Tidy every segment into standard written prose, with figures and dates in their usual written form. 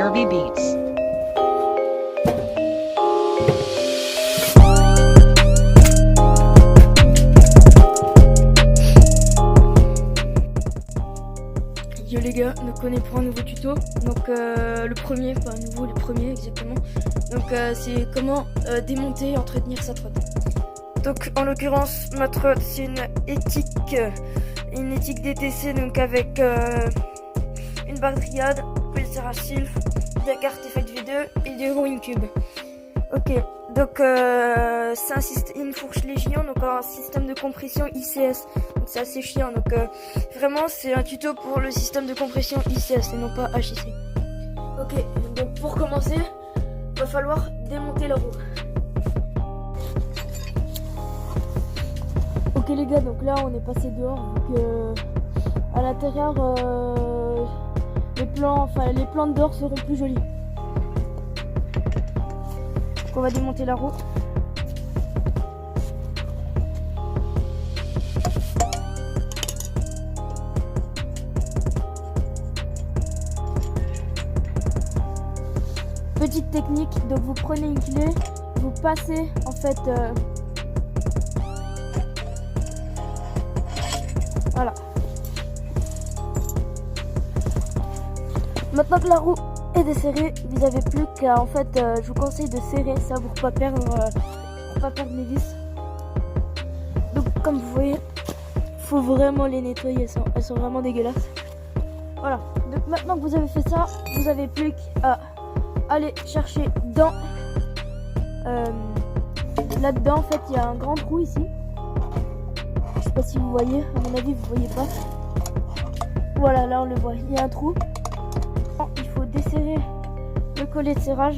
ZRV Beats. Yo les gars, donc on est pour un nouveau tuto, donc le premier, pas un nouveau, le premier exactement, donc c'est comment démonter et entretenir sa trotte. Donc en l'occurrence ma trotte c'est une éthique DTC, donc avec une barre de triade, le serrage Sylph, des cartes Effect V2 et des roues Incube. Ok, donc c'est une fourche Légion, donc un système de compression ICS, donc c'est assez chiant, donc vraiment c'est un tuto pour le système de compression ICS et non pas HIC. Ok, donc pour commencer, va falloir démonter la roue. Ok les gars, donc là on est passé dehors, donc à l'intérieur les plans de dehors seront plus jolis. Donc on va démonter la roue. Petite technique, donc vous prenez une clé, vous passez en fait voilà. Maintenant que la roue est desserrée, vous n'avez plus qu'à je vous conseille de serrer ça pour pas perdre les vis. Donc comme vous voyez, faut vraiment les nettoyer, elles sont vraiment dégueulasses. Voilà. Donc maintenant que vous avez fait ça, vous n'avez plus qu'à aller chercher dans là-dedans. En fait, il y a un grand trou ici. Je sais pas si vous voyez, à mon avis vous voyez pas. Voilà, là on le voit, il y a un trou. Il faut desserrer le collet de serrage.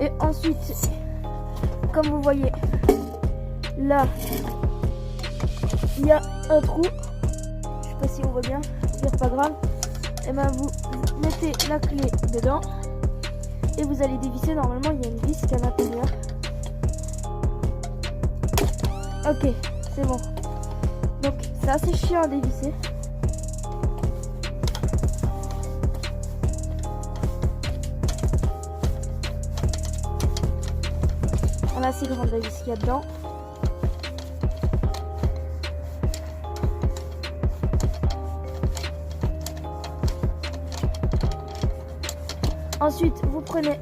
Et ensuite, comme vous voyez, là, il y a un trou. Je sais pas si on voit bien, c'est pas grave. Et ben vous mettez la clé dedans et vous allez dévisser. Normalement, il y a une vis qui est à l'intérieur. Ok, c'est bon. Donc c'est assez chiant à dévisser. On a assez grande la vis qu'il y a dedans. Ensuite vous prenez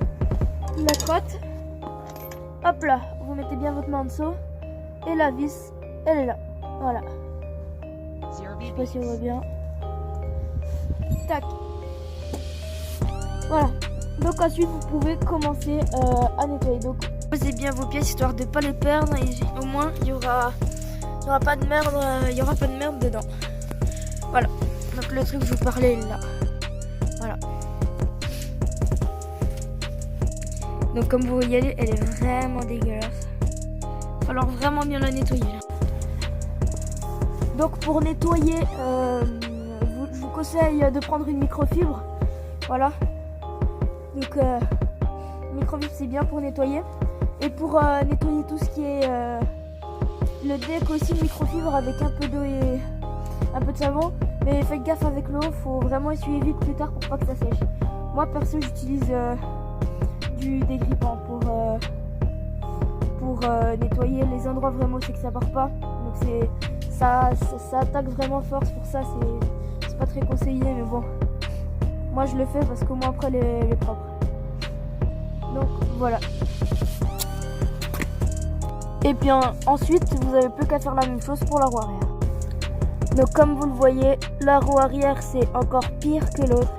la crotte. Hop là, vous mettez bien votre main en dessous. Et la vis, elle est là. Voilà. Je sais pas si on voit bien. Tac. Voilà. Donc ensuite vous pouvez commencer à nettoyer. Donc posez bien vos pièces histoire de ne pas les perdre. Et au moins il y aura pas de merde. Il y aura pas de merde dedans. Voilà. Donc le truc que je vous parlais est là. Voilà. Donc comme vous voyez, elle est vraiment dégueulasse. Il va falloir vraiment bien la nettoyer là. Donc pour nettoyer, je vous conseille de prendre une microfibre. Voilà. Donc microfibre c'est bien pour nettoyer. Et pour nettoyer tout ce qui est le deck aussi, microfibre avec un peu d'eau et un peu de savon. Mais faites gaffe avec l'eau, faut vraiment essuyer vite plus tard pour pas que ça sèche. Moi perso j'utilise du dégrippant pour nettoyer les endroits vraiment où c'est que ça part pas. Donc ça attaque vraiment fort, pour ça c'est pas très conseillé, mais bon, moi je le fais parce qu'au moins après elle est propre. Donc voilà. Et bien ensuite vous avez plus qu'à faire la même chose pour la roue arrière. Donc comme vous le voyez, la roue arrière c'est encore pire que l'autre.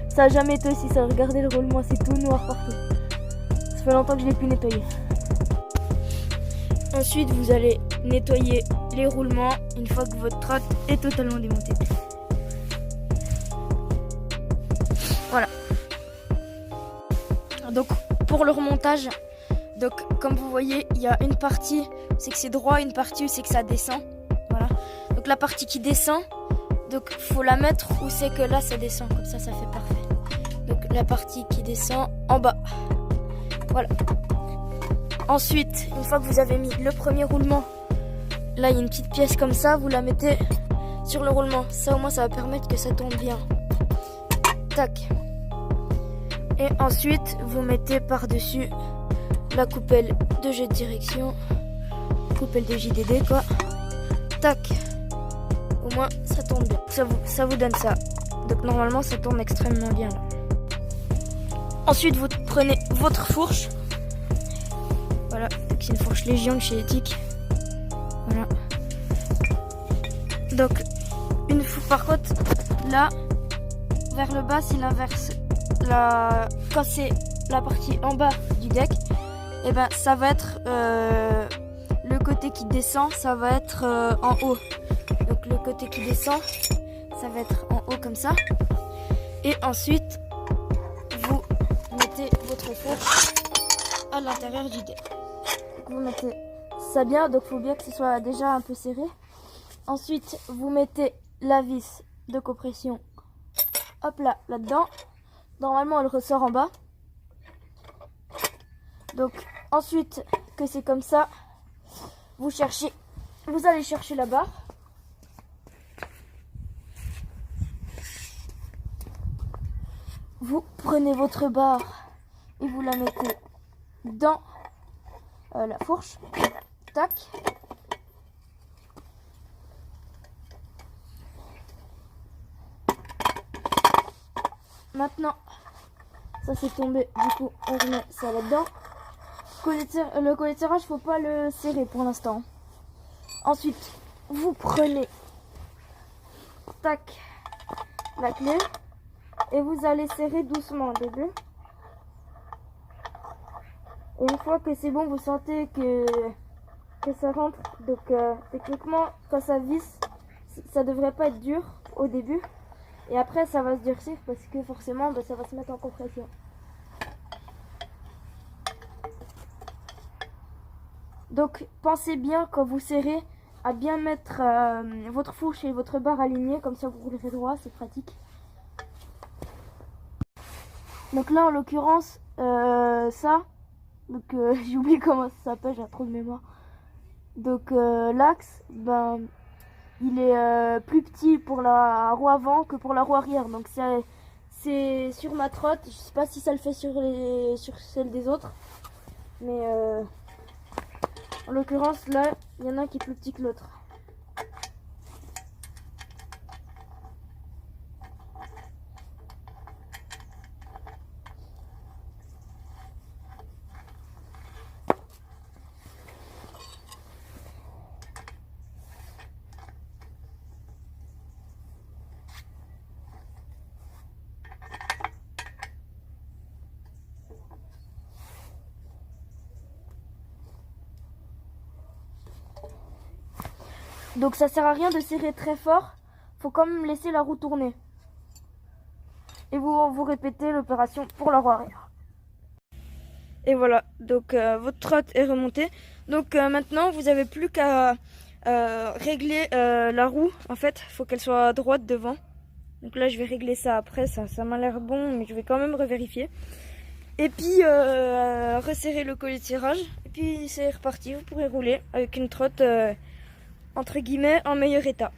Ça a jamais été aussi ça. Regardez le roulement, c'est tout noir partout. Ça fait longtemps que je l'ai plus nettoyé. Ensuite vous allez nettoyer les roulements une fois que votre trotte est totalement démontée. Voilà. Donc pour le remontage, donc comme vous voyez, il y a une partie c'est que c'est droit, une partie c'est que ça descend. Voilà. Donc la partie qui descend, donc faut la mettre où c'est que là ça descend, comme ça fait parfait. Donc la partie qui descend en bas. Voilà. Ensuite, une fois que vous avez mis le premier roulement, là il y a une petite pièce comme ça, vous la mettez sur le roulement. Ça au moins ça va permettre que ça tourne bien. Tac. Et ensuite vous mettez par-dessus la coupelle de jeu de direction. Coupelle de JDD quoi. Tac. Au moins ça tourne bien. Ça vous donne ça. Donc normalement ça tourne extrêmement bien là. Ensuite vous prenez votre fourche. Voilà, c'est une fourche Légion de chez Ethic. Voilà. Donc par contre là vers le bas c'est l'inverse. Quand c'est la partie en bas du deck, et ben ça va être le côté qui descend, ça va être en haut. Donc le côté qui descend, ça va être en haut comme ça. Et ensuite vous mettez votre fourche à l'intérieur du deck. Vous mettez ça bien, donc il faut bien que ce soit déjà un peu serré. Ensuite vous mettez la vis de compression, hop là, là-dedans. Normalement elle ressort en bas. Donc ensuite que c'est comme ça, vous allez chercher la barre. Vous prenez votre barre et vous la mettez dans la fourche. Tac. Maintenant, ça c'est tombé, du coup on remet ça là-dedans. Le collet de serrage, faut pas le serrer pour l'instant. Ensuite, vous prenez tac la clé et vous allez serrer doucement au début. Et une fois que c'est bon, vous sentez que ça rentre. Donc techniquement, quand ça visse, ça devrait pas être dur au début. Et après, ça va se durcir parce que forcément, ça va se mettre en compression. Donc, pensez bien quand vous serrez à bien mettre votre fourche et votre barre alignée. Comme ça, vous roulerez droit, c'est pratique. Donc là, en l'occurrence, ça. Donc, j'ai oublié comment ça s'appelle, j'ai trop de mémoire. Donc, l'axe, il est plus petit pour la roue avant que pour la roue arrière. Donc c'est sur ma trotte. Je sais pas si ça le fait sur celle des autres. Mais en l'occurrence là, il y en a un qui est plus petit que l'autre. Donc ça sert à rien de serrer très fort, faut quand même laisser la roue tourner. Et vous répétez l'opération pour la roue arrière. Et voilà, donc votre trotte est remontée. Donc maintenant vous n'avez plus qu'à régler la roue. En fait, il faut qu'elle soit droite devant. Donc là je vais régler ça après, ça m'a l'air bon, mais je vais quand même revérifier. Et puis resserrer le collet de serrage. Et puis c'est reparti, vous pourrez rouler avec une trotte entre guillemets en meilleur état.